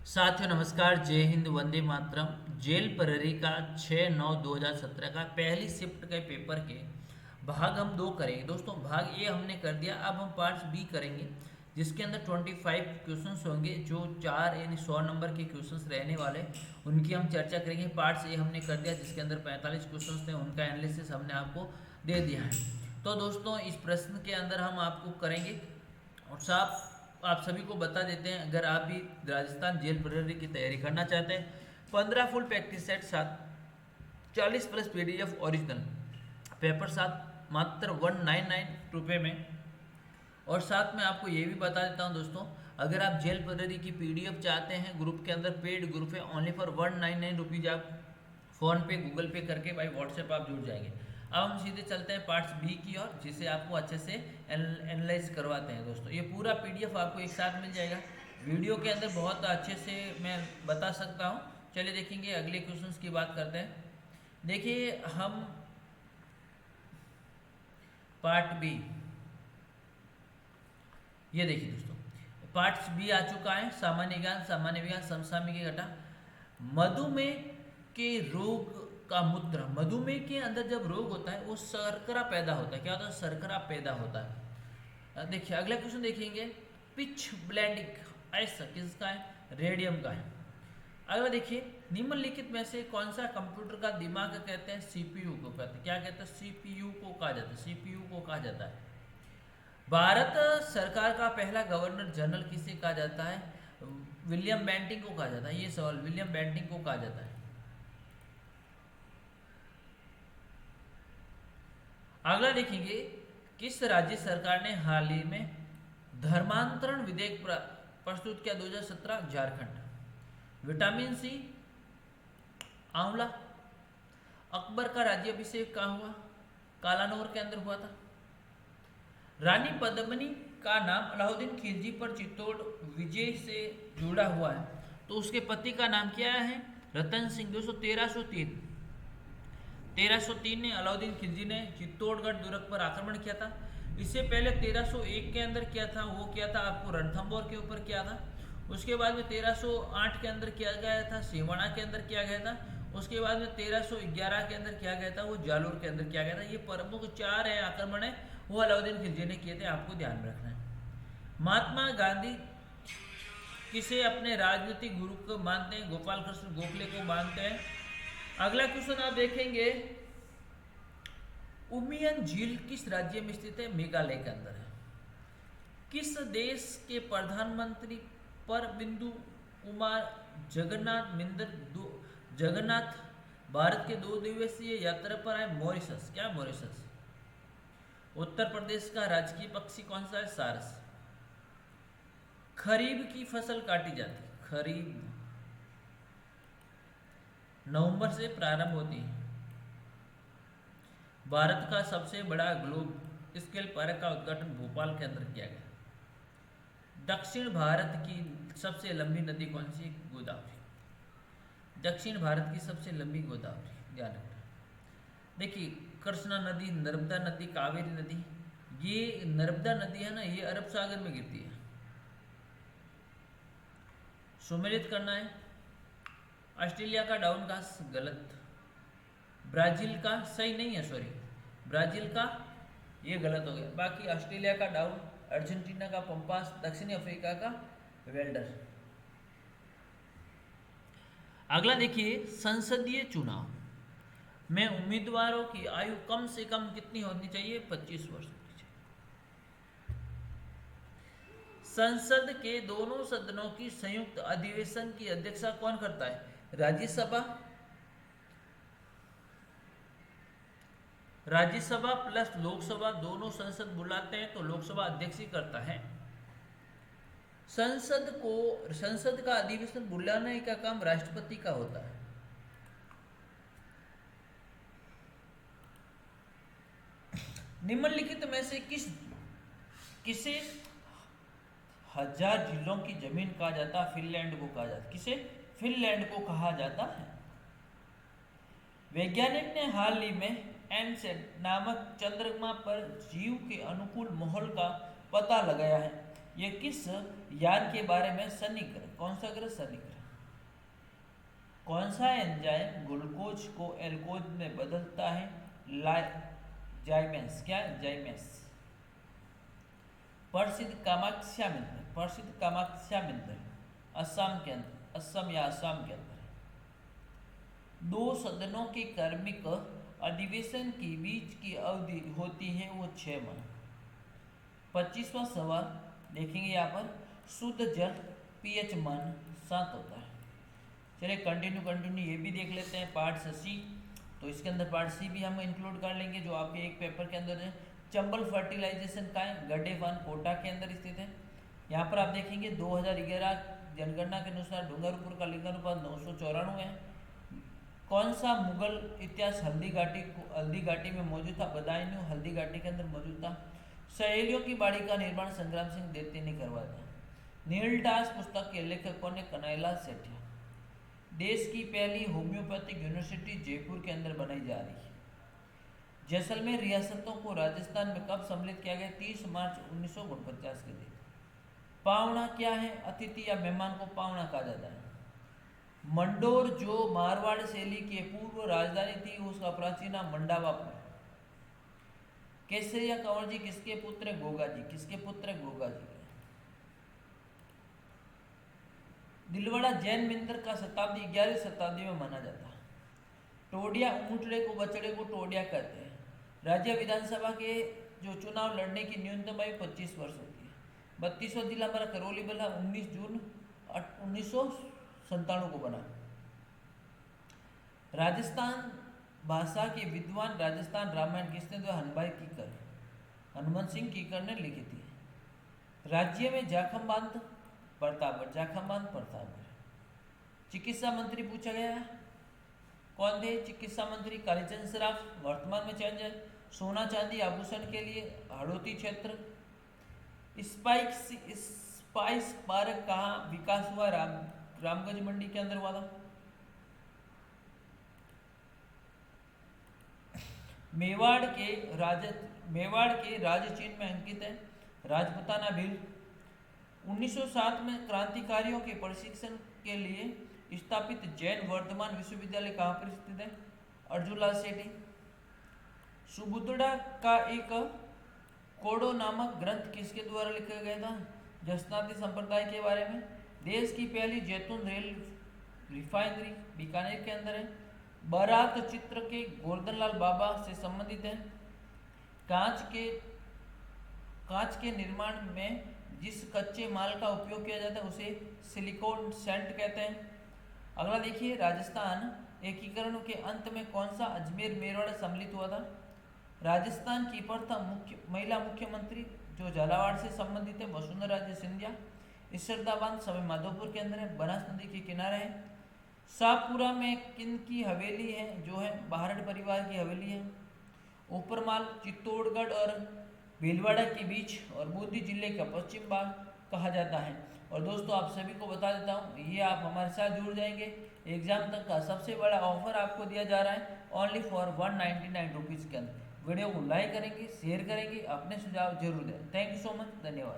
साथियों नमस्कार, जय हिंद, वंदे मातरम। जेल प्रहरी का 6/9/2017 का पहली शिफ्ट के पेपर के भाग हम 2 करेंगे। दोस्तों भाग ए हमने कर दिया, अब हम पार्ट्स बी करेंगे जिसके अंदर 25 क्वेश्चंस होंगे, जो 4 यानी 100 नंबर के क्वेश्चंस रहने वाले, उनकी हम चर्चा करेंगे। पार्ट्स ए हमने कर दिया जिसके अंदर 45 क्वेश्चंस थे, उनका एनालिसिस हमने आपको दे दिया है। तो दोस्तों इस प्रश्न के अंदर हम आपको करेंगे और साफ आप सभी को बता देते हैं, अगर आप भी राजस्थान जेल प्रहरी की तैयारी करना चाहते हैं, 15 फुल प्रैक्टिस सेट साथ 40 प्लस पीडीएफ ओरिजिनल पेपर साथ मात्र 199 रुपये में। और साथ में आपको ये भी बता देता हूँ दोस्तों, अगर आप जेल प्रहरी की पीडीएफ चाहते हैं, ग्रुप के अंदर पेड ग्रुप है, ओनली फॉर 199 रुपीज़ आप फ़ोन पे गूगल पे करके भाई व्हाट्सएप आप जुड़ जाएंगे। अब हम सीधे चलते हैं पार्ट्स बी की ओर, जिसे आपको अच्छे से एनालाइज करवाते हैं। दोस्तों ये पूरा पीडीएफ आपको एक साथ मिल जाएगा, वीडियो के अंदर बहुत अच्छे से मैं बता सकता हूँ। चलिए देखेंगे, अगले क्वेश्चंस की बात करते हैं। देखिए हम पार्ट बी, ये देखिए दोस्तों पार्ट्स बी आ चुका है। सामान्य ज्ञान, सामान्य विज्ञान, समसामयिक घटा। मधुमेह के रोग का मूत्र, मधुमेह के अंदर जब रोग होता है वो शर्करा पैदा होता है। क्या होता है? शर्करा पैदा होता है। देखिए अगला क्वेश्चन देखेंगे, पिच ब्लेंडिंग ऐसा किसका है? रेडियम का है। अगला देखिए, निम्नलिखित में से कौन सा कंप्यूटर का दिमाग कहते हैं? सीपीयू को कहते हैं। क्या कहते हैं? सीपीयू को कहा जाता है, सीपीयू को कहा जाता है। भारत सरकार का पहला गवर्नर जनरल किसे कहा जाता है? विलियम बेंटिंग को कहा जाता है। ये सवाल विलियम बेंटिंग को कहा जाता है। अगला देखेंगे, किस राज्य सरकार ने हाल ही में धर्मांतरण विधेयक प्रस्तुत किया? 2017 झारखंड। विटामिन सी, आंवला। अकबर का राज्याभिषेक कहाँ हुआ? कालानौर के अंदर हुआ था। रानी पद्मिनी का नाम अलाउद्दीन खिलजी पर चित्तौड़ विजय से जुड़ा हुआ है, तो उसके पति का नाम क्या है? रतन सिंह। 1303 ने अलाउद्दीन खिलजी ने चित्तौड़गढ़ दुर्ग पर आक्रमण किया था। इससे पहले 1301 के अंदर किया था, वो किया था आपको रणथंभौर के ऊपर किया था। उसके बाद में 1308 के अंदर किया गया था, सिवाना के अंदर किया गया था। उसके बाद में 1311 के अंदर किया गया था, वो जालोर के अंदर किया गया था। ये प्रमुख 4 है आक्रमण है, वो अलाउद्दीन खिलजी ने किए थे, आपको ध्यान में रखना है। महात्मा गांधी किसे अपने राजनीतिक गुरु को मानते हैं? गोपाल कृष्ण गोखले को मानते हैं। अगला क्वेश्चन आप देखेंगे, उमियम झील किस राज्य में स्थित है? मेघालय के अंदर है। किस देश के प्रधानमंत्री पर बिंदु कुमार जगन्नाथ भारत के 2 दिवसीय यात्रा पर आए? मॉरिशस। क्या मॉरिशस? उत्तर प्रदेश का राजकीय पक्षी कौन सा है? सारस। खरीफ की फसल काटी जाती है, खरीफ नवंबर से प्रारंभ होती है। भारत का सबसे बड़ा ग्लोब स्केल पार्क का उद्घाटन भोपाल के अंदर किया गया। दक्षिण भारत की सबसे लंबी नदी कौन सी? गोदावरी। दक्षिण भारत की सबसे लंबी गोदावरी, ध्यान रखना। देखिए कृष्णा नदी, नर्मदा नदी, कावेरी नदी। ये नर्मदा नदी है ना, ये अरब सागर में गिरती है। सुमेलित करना है। ऑस्ट्रेलिया का डाउन घास गलत, ब्राजील का सही नहीं है, सॉरी ब्राजील का ये गलत हो गया। बाकी ऑस्ट्रेलिया का डाउन, अर्जेंटीना का पंपास, दक्षिणी अफ्रीका का वेल्डर। अगला देखिए, संसदीय चुनाव में उम्मीदवारों की आयु कम से कम कितनी होनी चाहिए? 25 वर्ष होनी चाहिए। संसद के दोनों सदनों की संयुक्त अधिवेशन की अध्यक्षता कौन करता है? राज्यसभा प्लस लोकसभा दोनों संसद बुलाते हैं, तो लोकसभा अध्यक्ष ही करता है। संसद का अधिवेशन बुलाने का काम राष्ट्रपति का होता है। निम्नलिखित में से किसे 1000 जिलों की जमीन कहा जाता है? फिनलैंड को कहा जाता है। किसे? फिनलैंड को कहा जाता है। वैज्ञानिक ने हाल ही में एनसेट नामक चंद्रमा पर जीव के अनुकूल माहौल का पता लगाया है। यह किस यान के बारे में? शनि ग्रह। कौन सा ग्रह? शनि ग्रह। कौन सा एंजाइम ग्लूकोज को एल्कोज में बदलता है? जाइमेस। क्या है? जाइमेस। प्रसिद्ध कामाख्या मंदिर, प्रसिद्ध कामाख्या मंदिर असम के अंदर, असम या असम के अंदर है। 2 सदनों के कार्मिक अधिवेशन के बीच की अवधि होती है वो 6 माह। 25वां सवाल देखेंगे यहाँ पर, शुद्ध जल पीएच मान 7 होता है। चलिए कंटिन्यू ये भी देख लेते हैं। पार्ट सी, तो इसके अंदर पार्ट सी भी हम इंक्लूड कर लेंगे जो आपके एक पेपर के अंदर है। चंबल फर्टिलाइजेशन का है, गड्ढेवान कोटा के अंदर स्थित है। यहाँ पर आप देखेंगे 2011 जनगणना के अनुसार डूंगरपुर का लिंगानुपात 994 है। कौन सा मुगल इतिहास हल्दी घाटी में मौजूद था? बदायूं हल्दी घाटी के अंदर मौजूद था। सहेलियों की बाड़ी का निर्माण संग्राम सिंह देवती ने करवाया था। नीलटास पुस्तक के लेखक कौन है? कन्हैयालाल सेठिया। देश की पहली होम्योपैथिक यूनिवर्सिटी जयपुर के अंदर बनाई जा रही है। जैसलमेर रियासतों को राजस्थान में कब सम्मिलित किया गया? 30 मार्च 1949 के दिन। पावना क्या है? अतिथि या मेहमान को पावना कहा जाता है। मंडोर जो मारवाड़ शैली की पूर्व राजधानी थी उसका प्राचीन नाम मंडावापुर। केसरिया कंवर जी किसके पुत्र? गोगा जी। किसके पुत्र? गोगा जी। दिलवाड़ा जैन मंदिर का शताब्दी 11वीं शताब्दी में माना जाता है। टोडिया ऊंटड़े को बछड़े को टोडिया कहते हैं। राज्य विधानसभा के जो चुनाव लड़ने की न्यूनतम आयु 25 वर्ष होती है। 32वां जिला हमारा करौली बला 19 जून 1997 को बना। राजस्थान भाषा के विद्वान राजस्थान रामायण किसने दिया? हनुमान सिंह कीकर ने लिखी थी। राज्य में जाखम बांध प्रतापगढ़, जाखम बांध प्रतापगढ़। चिकित्सा मंत्री पूछा गया है, कौन थे चिकित्सा मंत्री? कालीचंद सराफ। वर्तमान में चेंज है। सोना चांदी आभूषण के लिए हड़ौती क्षेत्र। स्पाइस पार्क कहाँ विकास हुआ? रामगंज मंडी के अंदर हुआ था। मेवाड़ के राज चिन्ह में अंकित है राजपुताना भील। 1907 में क्रांतिकारियों के प्रशिक्षण के लिए स्थापित जैन वर्धमान विश्वविद्यालय कहाँ पर स्थित है? अर्जुनलाल सेठी। सुबुद्धड़ा का एक कोडो नामक ग्रंथ किसके द्वारा लिखा गया था? जसनाती संप्रदाय के बारे में। देश की पहली जैतून रेल रिफाइनरी बीकानेर के अंदर है। बारात चित्र के गोवर्धनलाल बाबा से संबंधित है। कांच के निर्माण में जिस कच्चे माल का उपयोग किया जाता है उसे सिलिकॉन सेंट कहते हैं। अगला देखिए, राजस्थान एकीकरण के अंत में कौन सा अजमेर मेरवाड़ सम्मिलित हुआ था? राजस्थान की प्रथम महिला मुख्यमंत्री जो झालावाड़ से संबंधित है वसुंधरा राजे सिंधिया। इसरदा बांध सवाई माधोपुर के अंदर है, बनास नदी के किनारे है। शाहपुरा में किन की हवेली है? जो है बाहरड़ परिवार की हवेली है। ऊपरमाल चित्तौड़गढ़ और भीलवाड़ा के बीच और बूंदी जिले का पश्चिम भाग कहा जाता है। और दोस्तों आप सभी को बता देता हूँ, ये आप हमारे साथ जुड़ जाएंगे, एग्जाम तक का सबसे बड़ा ऑफर आपको दिया जा रहा है ओनली फॉर 199 रुपीज़ के अंदर। वीडियो को लाइक करेंगे, शेयर करेंगे, अपने सुझाव जरूर दें। थैंक यू सो मच, धन्यवाद।